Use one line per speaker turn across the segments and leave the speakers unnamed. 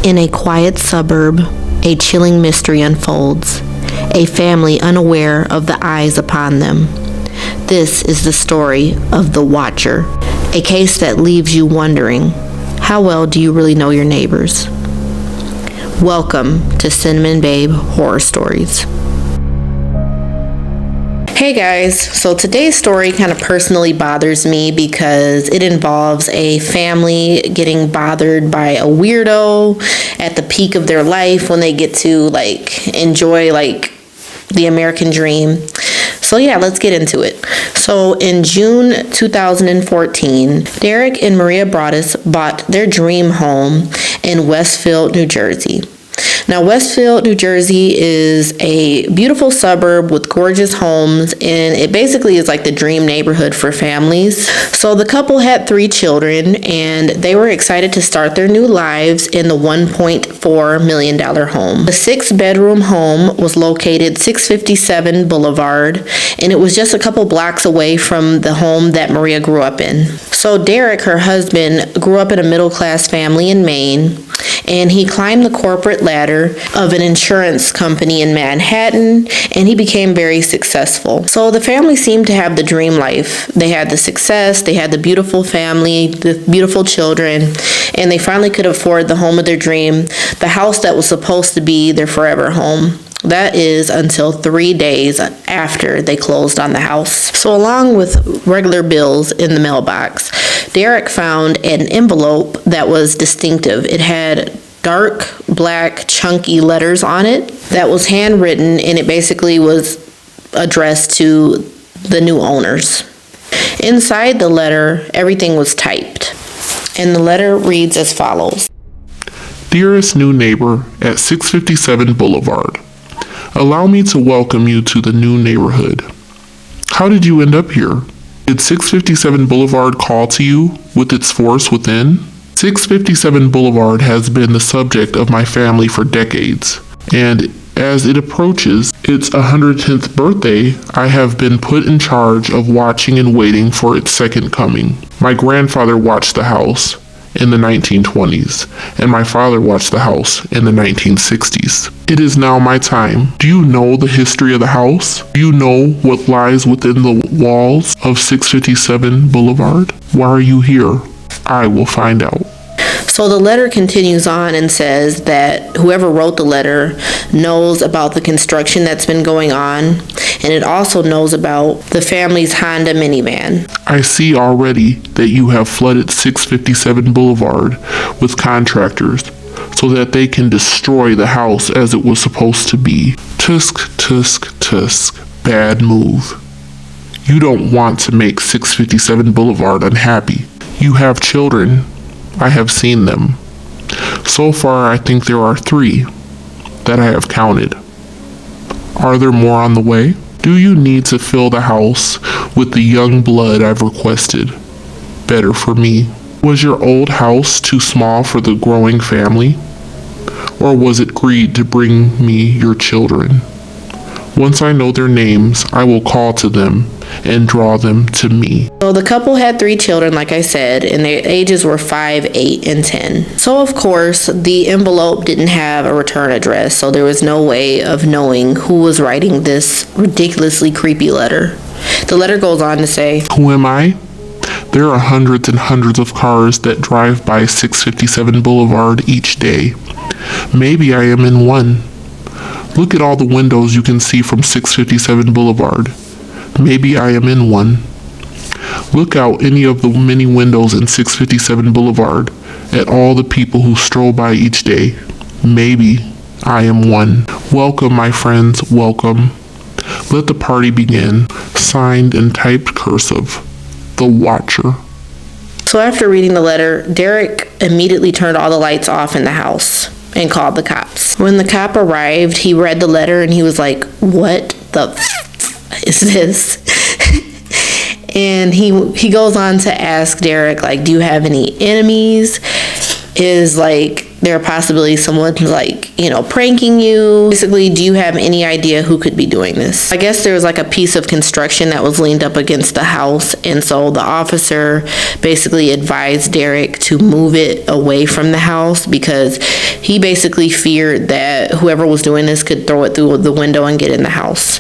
In a quiet suburb, a chilling mystery unfolds, a family unaware of the eyes upon them. This is the story of the Watcher, a case that leaves you wondering, how well do you really know your neighbors? Welcome to Cinnamon Babe Horror Stories. Hey guys, so today's story kind of personally bothers me because it involves a family getting bothered by a weirdo at the peak of their life when they get to enjoy the American dream. So yeah, let's get into it. So in June 2014, Derek and Maria Broaddus bought their dream home in Westfield, New Jersey. Now, Westfield, New Jersey is a beautiful suburb with gorgeous homes, and it basically is like the dream neighborhood for families. So the couple had 3 children, and they were excited to start their new lives in the $1.4 million home. The 6-bedroom home was located 657 Boulevard, and it was just a couple blocks away from the home that Maria grew up in. So Derek, her husband, grew up in a middle-class family in Maine, and he climbed the corporate ladder of an insurance company in Manhattan, and he became very successful. So the family seemed to have the dream life. They had the success, they had the beautiful family, the beautiful children, and they finally could afford the home of their dream, the house that was supposed to be their forever home. That is until 3 days after they closed on the house. So along with regular bills in the mailbox, Derek found an envelope that was distinctive. It had dark black chunky letters on it that was handwritten, and it basically was addressed to the new owners. Inside the letter, everything was typed, and the letter reads as follows.
Dearest new neighbor at 657 Boulevard, allow me to welcome you to the new neighborhood. How did you end up here? Did 657 Boulevard call to you with its force within? 657 Boulevard has been the subject of my family for decades, and as it approaches its 110th birthday, I have been put in charge of watching and waiting for its second coming. My grandfather watched the house in the 1920s, and my father watched the house in the 1960s. It is now my time. Do you know the history of the house? Do you know what lies within the walls of 657 Boulevard? Why are you here? I will find out.
So the letter continues on and says that whoever wrote the letter knows about the construction that's been going on, and it also knows about the family's Honda minivan.
I see already that you have flooded 657 Boulevard with contractors so that they can destroy the house as it was supposed to be. Tusk, tusk, tusk. Bad move. You don't want to make 657 Boulevard unhappy. You have children. I have seen them. So far, I think there are 3 that I have counted. Are there more on the way? Do you need to fill the house with the young blood I've requested? Better for me. Was your old house too small for the growing family? Or was it greed to bring me your children? Once I know their names, I will call to them and draw them to me.
So the couple had 3 children, like I said, and their ages were 5, 8, and 10. So of course, the envelope didn't have a return address, so there was no way of knowing who was writing this ridiculously creepy letter. The letter goes on to say,
Who am I? There are hundreds and hundreds of cars that drive by 657 Boulevard each day. Maybe I am in one. Look at all the windows you can see from 657 Boulevard. Maybe I am in one. Look out any of the many windows in 657 Boulevard at all the people who stroll by each day. Maybe I am one. Welcome, my friends, welcome. Let the party begin. Signed and typed cursive, The Watcher.
So after reading the letter, Derek immediately turned all the lights off in the house and called the cops. When the cop arrived, he read the letter and he was like, what the is this? And he goes on to ask Derek, do you have any enemies? Is there a possibility someone's like, pranking you? Basically, do you have any idea who could be doing this? I guess there was like a piece of construction that was leaned up against the house, and so the officer basically advised Derek to move it away from the house because he basically feared that whoever was doing this could throw it through the window and get in the house.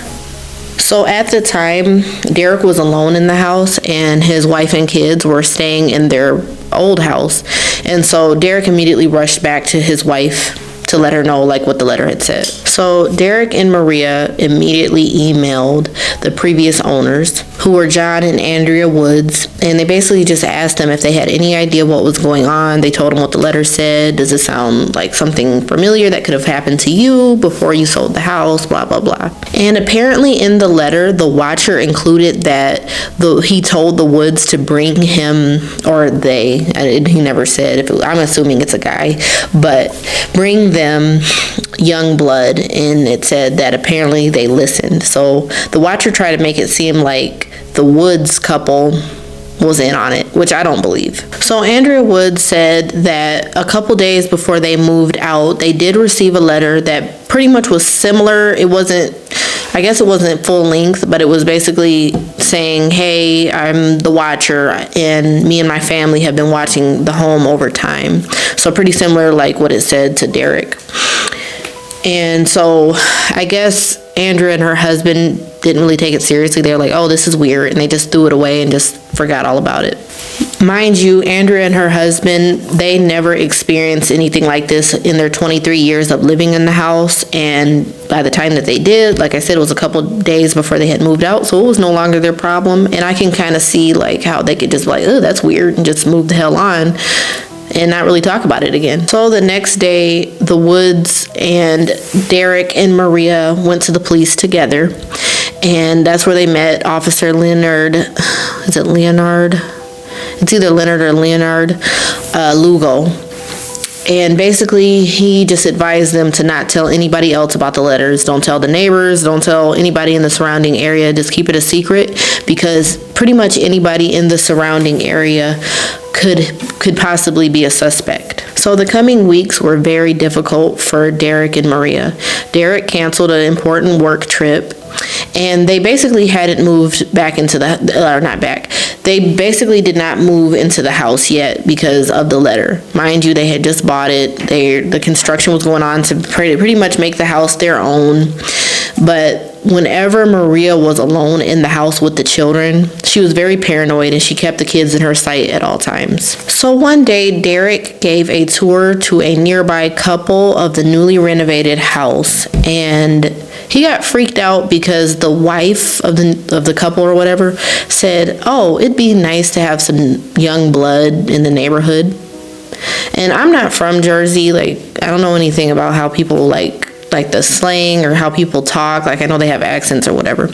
So at the time, Derek was alone in the house, and his wife and kids were staying in their old house. And so Derek immediately rushed back to his wife to let her know what the letter had said. So Derek and Maria immediately emailed the previous owners, who were John and Andrea Woods, and they basically just asked them if they had any idea what was going on. They told them what the letter said. Does it sound like something familiar that could have happened to you before you sold the house, blah, blah, blah. And apparently in the letter, the watcher included that he told the Woods to bring him, or they, he never said, I'm assuming it's a guy, but bring them young blood, and it said that apparently they listened. So the watcher tried to make it seem like the Woods couple was in on it, which I don't believe. So Andrea Woods said that a couple days before they moved out, they did receive a letter that pretty much was similar. I guess it wasn't full length, but it was basically saying, hey, I'm the watcher, and me and my family have been watching the home over time. So pretty similar like what it said to Derek. And so I guess Andrea and her husband didn't really take it seriously. They were like, oh, this is weird, and they just threw it away and just forgot all about it. Mind you, Andrea and her husband, they never experienced anything like this in their 23 years of living in the house, and by the time that they did, like I said, it was a couple days before they had moved out, so it was no longer their problem. And I can kind of see how they could just be like, oh, that's weird, and just move the hell on and not really talk about it again. So the next day, the Woods and Derek and Maria went to the police together, and that's where they met Officer Leonard. Is it Leonard? It's either Leonard or Leonard Lugo. And basically, he just advised them to not tell anybody else about the letters. Don't tell the neighbors. Don't tell anybody in the surrounding area. Just keep it a secret, because pretty much anybody in the surrounding area could possibly be a suspect. So the coming weeks were very difficult for Derek and Maria. Derek canceled an important work trip, and they basically hadn't moved back into they basically did not move into the house yet because of the letter. Mind you, they had just bought it. The construction was going on to pretty much make the house their own. But whenever Maria was alone in the house with the children, she was very paranoid, and she kept the kids in her sight at all times. So one day, Derek gave a tour to a nearby couple of the newly renovated house, and he got freaked out because the wife of the couple or whatever said, oh, it'd be nice to have some young blood in the neighborhood. And I'm not from Jersey. I don't know anything about how people like the slang or how people talk. I know they have accents or whatever.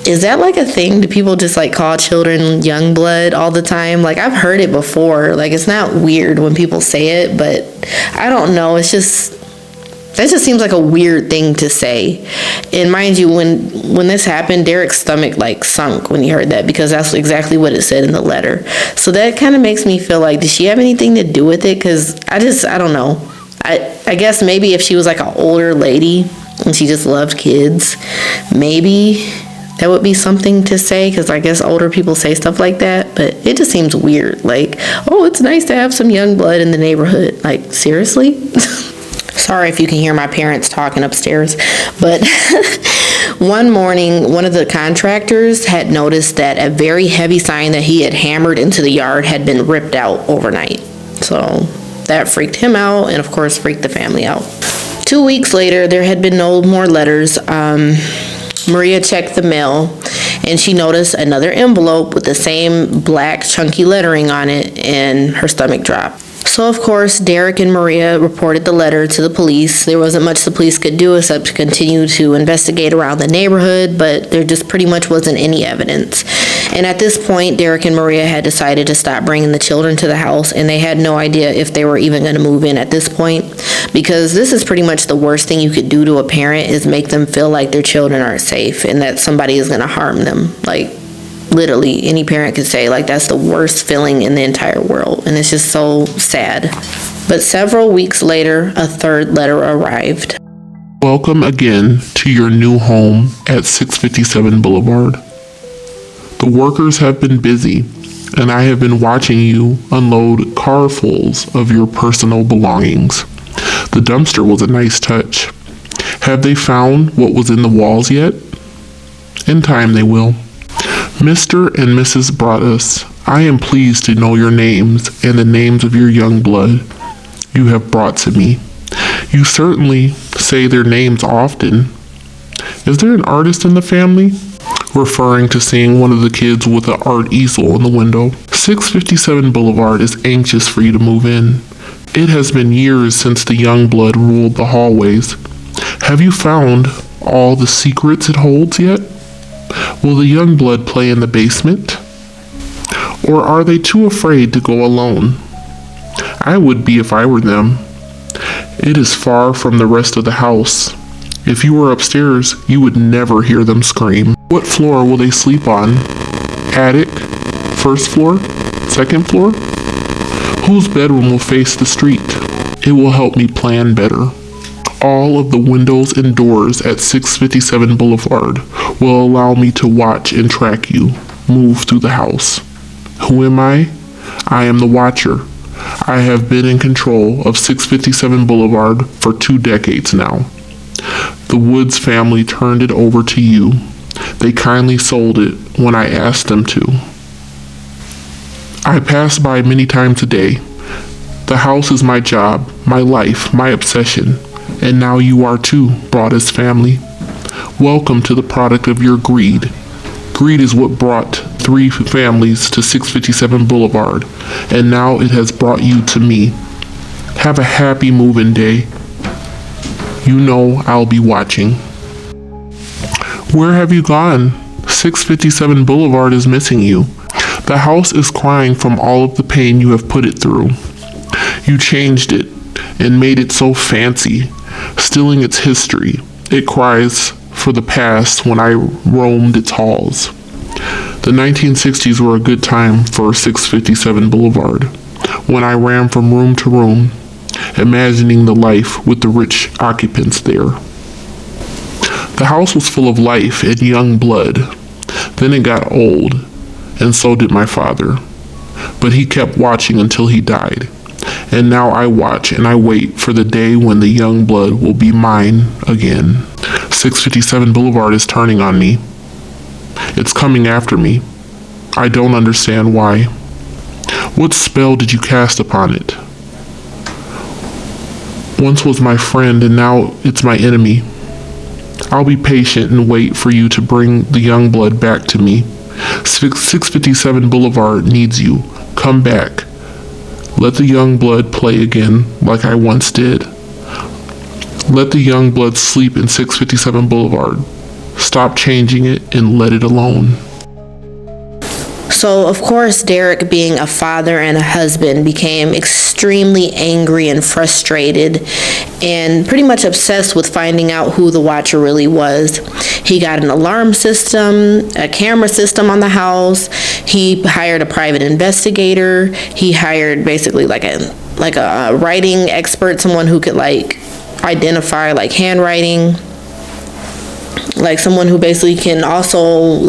Is that a thing? Do people just call children young blood all the time? I've heard it before. It's not weird when people say it, but I don't know. That just seems like a weird thing to say. And mind you, when this happened, Derek's stomach sunk when he heard that, because that's exactly what it said in the letter. So that kind of makes me feel like, did she have anything to do with it? Because I don't know. I guess maybe if she was an older lady and she just loved kids, maybe that would be something to say, because I guess older people say stuff like that. But it just seems weird. Oh, it's nice to have some young blood in the neighborhood. Seriously? Sorry if you can hear my parents talking upstairs. But one morning, one of the contractors had noticed that a very heavy sign that he had hammered into the yard had been ripped out overnight. So that freaked him out, and of course freaked the family out. 2 weeks later, there had been no more letters. Maria checked the mail, and she noticed another envelope with the same black chunky lettering on it, and her stomach dropped. So of course, Derek and Maria reported the letter to the police. There wasn't much the police could do except to continue to investigate around the neighborhood, but there just pretty much wasn't any evidence. And at this point, Derek and Maria had decided to stop bringing the children to the house, and they had no idea if they were even going to move in at this point, because this is pretty much the worst thing you could do to a parent, is make them feel like their children aren't safe and that somebody is going to harm them. Literally, any parent could say, that's the worst feeling in the entire world, and it's just so sad. But several weeks later, a third letter arrived.
Welcome again to your new home at 657 Boulevard. The workers have been busy, and I have been watching you unload carfuls of your personal belongings. The dumpster was a nice touch. Have they found what was in the walls yet? In time they will. Mr. and Mrs. Broadus, I am pleased to know your names and the names of your young blood you have brought to me. You certainly say their names often. Is there an artist in the family? Referring to seeing one of the kids with an art easel in the window. 657 Boulevard is anxious for you to move in. It has been years since the young blood ruled the hallways. Have you found all the secrets it holds yet? Will the young blood play in the basement? Or are they too afraid to go alone? I would be if I were them. It is far from the rest of the house. If you were upstairs, you would never hear them scream. What floor will they sleep on? Attic? First floor? Second floor? Whose bedroom will face the street? It will help me plan better. All of the windows and doors at 657 Boulevard will allow me to watch and track you move through the house. Who am I? I am the Watcher. I have been in control of 657 Boulevard for 2 decades now. The Woods family turned it over to you. They kindly sold it when I asked them to. I pass by many times a day. The house is my job, my life, my obsession. And now you are too, Broadus family. Welcome to the product of your greed. Greed is what brought 3 families to 657 Boulevard, and now it has brought you to me. Have a happy move-in day. You know I'll be watching. Where have you gone? 657 Boulevard is missing you. The house is crying from all of the pain you have put it through. You changed it and made it so fancy, stealing its history. It cries for the past when I roamed its halls. The 1960s were a good time for 657 Boulevard, when I ran from room to room, imagining the life with the rich occupants there. The house was full of life and young blood. Then it got old, and so did my father. But he kept watching until he died. And now I watch and I wait for the day when the young blood will be mine again. 657 Boulevard is turning on me. It's coming after me. I don't understand why. What spell did you cast upon it? Once was my friend and now it's my enemy. I'll be patient and wait for you to bring the young blood back to me. 657 Boulevard needs you. Come back. Let the young blood play again like I once did. Let the young blood sleep in 657 Boulevard. Stop changing it and let it alone.
So, of course, Derek, being a father and a husband, became extremely angry and frustrated and pretty much obsessed with finding out who the Watcher really was. He got an alarm system, a camera system on the house. He hired a private investigator. He hired basically like a writing expert, someone who could identify handwriting. Like someone who basically can also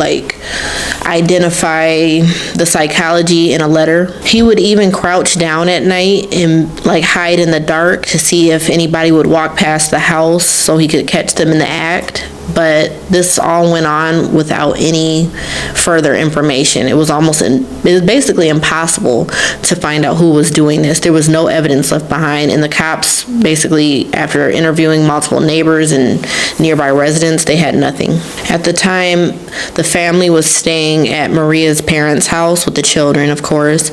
identify the psychology in a letter. He would even crouch down at night and hide in the dark to see if anybody would walk past the house so he could catch them in the act. But this all went on without any further information. It was basically impossible to find out who was doing this. There was no evidence left behind, and the cops basically, after interviewing multiple neighbors and nearby residents, they had nothing. At the time, the family was staying at Maria's parents' house with the children, of course,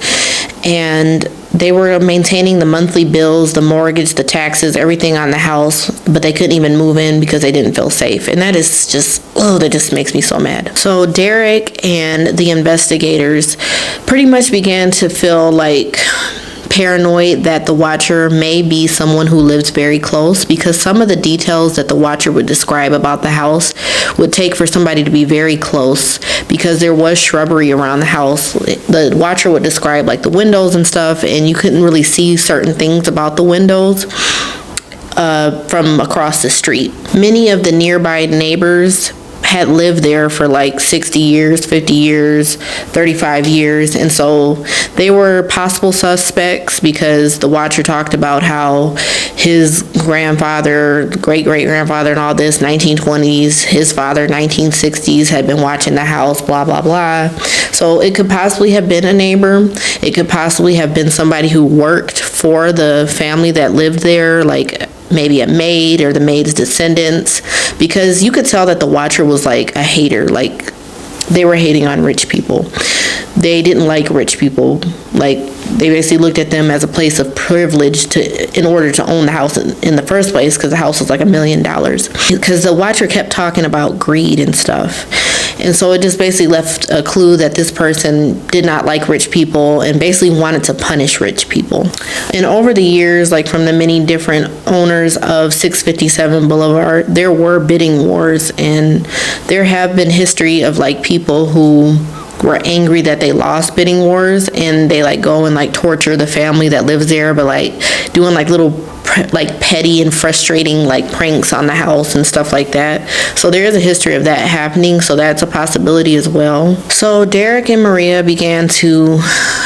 and they were maintaining the monthly bills, the mortgage, the taxes, everything on the house, but they couldn't even move in because they didn't feel safe. And that is that just makes me so mad. So Derek and the investigators pretty much began to feel like paranoid that the watcher may be someone who lives very close, because some of the details that the watcher would describe about the house would take for somebody to be very close, because there was shrubbery around the house. The watcher would describe like the windows and stuff, and you couldn't really see certain things about the windows from across the street. Many of the nearby neighbors had lived there for like 60 years, 50 years, 35 years. And so they were possible suspects, because the watcher talked about how his grandfather, great-great-grandfather and all this, 1920s, his father, 1960s, had been watching the house, blah, blah, blah. So it could possibly have been a neighbor. It could possibly have been somebody who worked for the family that lived there, like maybe a maid or the maid's descendants, because you could tell that the watcher was like a hater. Like, they were hating on rich people. They didn't like rich people. Like, they basically looked at them as a place of privilege in order to own the house in the first place, because the house was like $1 million. Because the watcher kept talking about greed and stuff. And so it just basically left a clue that this person did not like rich people and basically wanted to punish rich people. And over the years, like from the many different owners of 657 Boulevard, there were bidding wars, and there have been history of like people who were angry that they lost bidding wars, and they like go and like torture the family that lives there, but like doing like little like petty and frustrating like pranks on the house and stuff like that. So there is a history of that happening, so that's a possibility as well. So Derek and Maria began to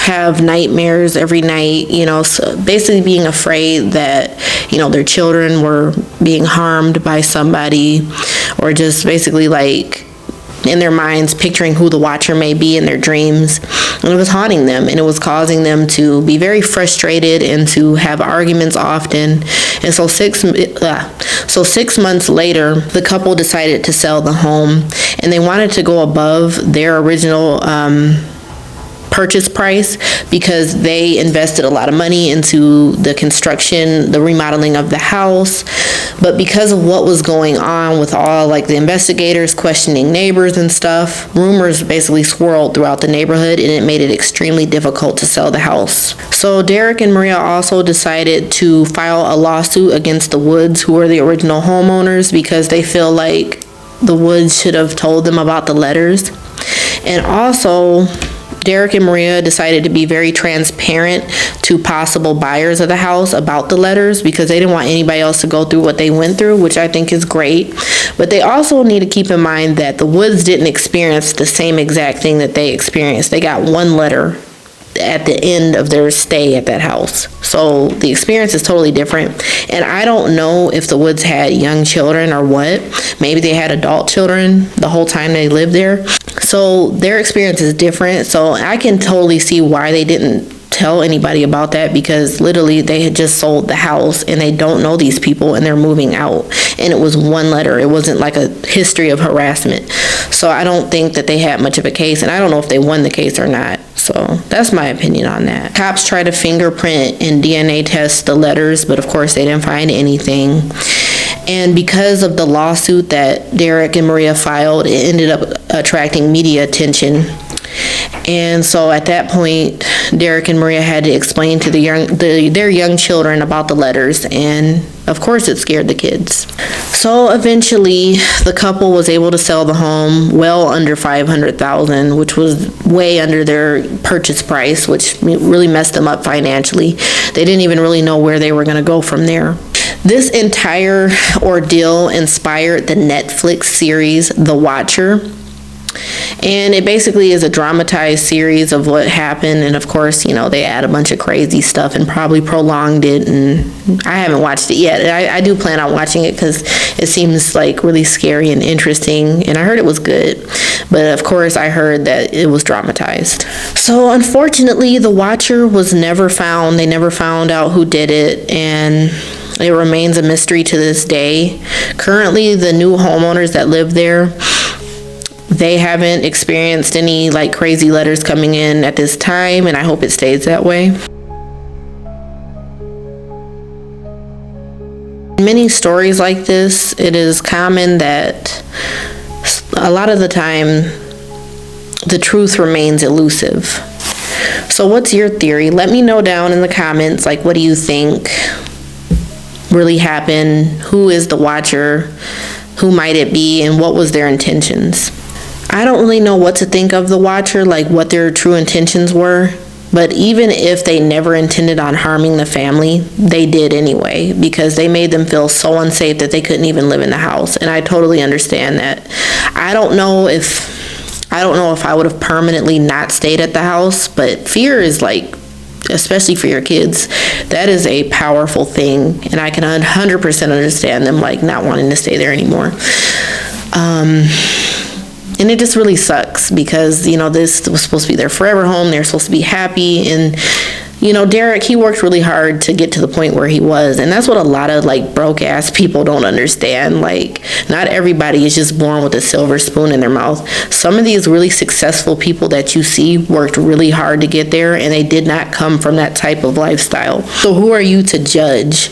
have nightmares every night, you know, so basically being afraid that, you know, their children were being harmed by somebody, or just basically like in their minds picturing who the watcher may be in their dreams. And it was haunting them, and it was causing them to be very frustrated and to have arguments often. And so 6 months later, the couple decided to sell the home, and they wanted to go above their original purchase price, because they invested a lot of money into the construction, the remodeling of the house. But because of what was going on with all like the investigators questioning neighbors and stuff, rumors basically swirled throughout the neighborhood, and it made it extremely difficult to sell the house. So Derek and Maria also decided to file a lawsuit against the Woods, who were the original homeowners, because they feel like the Woods should have told them about the letters. And also, Derek and Maria decided to be very transparent to possible buyers of the house about the letters, because they didn't want anybody else to go through what they went through, which I think is great. But they also need to keep in mind that the Woods didn't experience the same exact thing that they experienced. They got one letter at the end of their stay at that house. So the experience is totally different. And I don't know if the Woods had young children or what. Maybe they had adult children the whole time they lived there. So their experience is different. So I can totally see why they didn't tell anybody about that, because literally they had just sold the house and they don't know these people and they're moving out. And it was one letter. It wasn't like a history of harassment. So I don't think that they had much of a case, and I don't know if they won the case or not. So that's my opinion on that. Cops tried to fingerprint and DNA test the letters, but of course they didn't find anything. And because of the lawsuit that Derek and Maria filed, it ended up attracting media attention. And so at that point, Derek and Maria had to explain to their young children about the letters, and of course it scared the kids. So eventually, the couple was able to sell the home well under $500,000, which was way under their purchase price, which really messed them up financially. They didn't even really know where they were going to go from there. This entire ordeal inspired the Netflix series The Watcher. And it basically is a dramatized series of what happened, and of course, you know, they add a bunch of crazy stuff and probably prolonged it, and I haven't watched it yet. I do plan on watching it because it seems like really scary and interesting, and I heard it was good, but of course I heard that it was dramatized. So unfortunately, the Watcher was never found. They never found out who did it, and it remains a mystery to this day. Currently, the new homeowners that live there, they haven't experienced any like crazy letters coming in at this time, and I hope it stays that way. In many stories like this, it is common that a lot of the time the truth remains elusive. So what's your theory? Let me know down in the comments, like, what do you think really happened? Who is the watcher? Who might it be? And what was their intentions? I don't really know what to think of the watcher, like what their true intentions were. But even if they never intended on harming the family, they did anyway, because they made them feel so unsafe that they couldn't even live in the house. And I totally understand that. I don't know if I would have permanently not stayed at the house, but fear is like, especially for your kids, that is a powerful thing. And I can 100% understand them like not wanting to stay there anymore. And it just really sucks because, you know, this was supposed to be their forever home. They're supposed to be happy. And, you know, Derek, he worked really hard to get to the point where he was. And that's what a lot of, like, broke-ass people don't understand. Like, not everybody is just born with a silver spoon in their mouth. Some of these really successful people that you see worked really hard to get there, and they did not come from that type of lifestyle. So who are you to judge,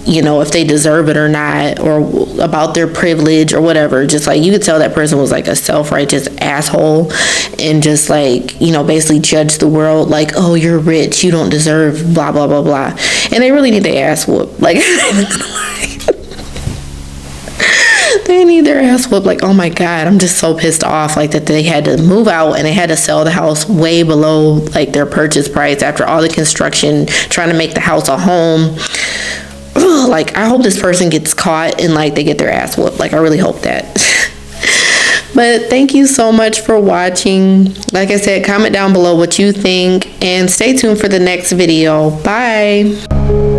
you know, if they deserve it or not, or about their privilege or whatever? Just like, you could tell that person was like a self-righteous asshole and just like, you know, basically judge the world like, oh, you're rich, you don't deserve blah, blah, blah, blah. And they really need their ass whooped. Like, they need their ass whooped. Like, oh my God, I'm just so pissed off, like, that they had to move out and they had to sell the house way below like their purchase price after all the construction, trying to make the house a home. Like, I hope this person gets caught and like they get their ass whooped. Like, I really hope that. But thank you so much for watching. Like I said, comment down below what you think and stay tuned for the next video. Bye.